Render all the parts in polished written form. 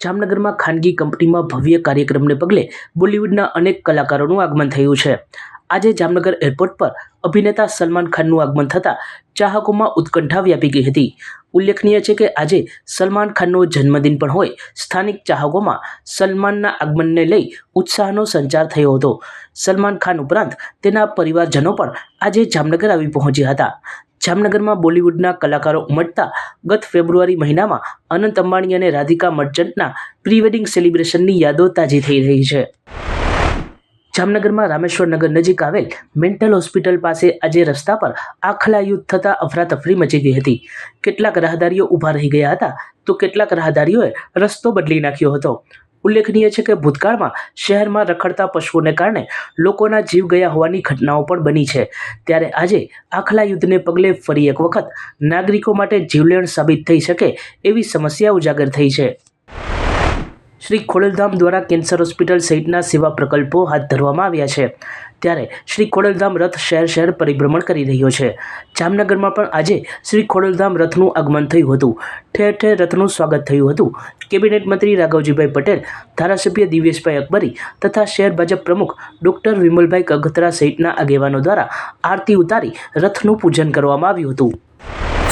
જામનગરમાં ખાનગી કંપનીમાં ભવ્ય કાર્યક્રમને પગલે બોલિવૂડના અનેક કલાકારોનું આગમન થયું છે। આજે જામનગર એરપોર્ટ પર અભિનેતા સલમાન ખાનનું આગમન થતાં ચાહકોમાં ઉત્કંઠા વ્યાપી ગઈ હતી। ઉલ્લેખનીય છે કે આજે સલમાન ખાનનો જન્મદિન પણ હોય સ્થાનિક ચાહકોમાં સલમાનના આગમનને લઈ ઉત્સાહનો સંચાર થયો હતો। સલમાન ખાન ઉપરાંત તેના પરિવારજનો પણ આજે જામનગર આવી પહોંચ્યા હતા। જામનગરમાં બોલિવૂડના કલાકારો ઉમટતા ગત ફેબ્રુઆરી મહિનામાં અનંત અંબાણી અને રાધિકા મર્ચન્ટના પ્રી વેડિંગ સેલિબ્રેશનની યાદો તાજી થઈ રહી છે। જામનગરમાં રામેશ્વર નગર નજીક આવેલ મેન્ટલ હોસ્પિટલ પાસે આજે રસ્તા પર આખલા યુદ્ધ થતાં અફરાતફરી મચી ગઈ હતી। કેટલાક રાહદારીઓ ઊભા રહી ગયા હતા તો કેટલાક રાહદારીઓએ રસ્તો બદલી નાખ્યો હતો। ઉલ્લેખનીય છે કે ભૂતકાળમાં શહેરમાં રખડતા પશુઓને કારણે લોકોના જીવ ગયા હોવાની ઘટનાઓ પણ બની છે, ત્યારે આજે આખલા યુદ્ધને પગલે ફરી એક વખત નાગરિકો માટે જીવલેણ સાબિત થઈ શકે એવી સમસ્યા ઉજાગર થઈ છે। શ્રી ખોડલધામ દ્વારા કેન્સર હોસ્પિટલ સહિતના સેવા પ્રકલ્પો હાથ ધરવામાં આવ્યા છે, ત્યારે શ્રી ખોડલધામ રથ શહેર પરિભ્રમણ કરી રહ્યો છે। જામનગરમાં પણ આજે શ્રી ખોડલધામ રથનું આગમન થયું હતું। ઠેર ઠેર રથનું સ્વાગત થયું હતું। કેબિનેટ મંત્રી રાઘવજીભાઈ પટેલ, ધારાસભ્ય દિવ્યેશભાઈ અકબરી તથા શહેર ભાજપ પ્રમુખ ડોક્ટર વિમલભાઈ કગથરા સહિતના આગેવાનો દ્વારા આરતી ઉતારી રથનું પૂજન કરવામાં આવ્યું હતું।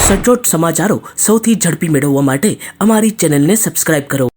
સચોટ સમાચારો સૌથી ઝડપી મેળવવા માટે અમારી ચેનલને સબસ્ક્રાઇબ કરો।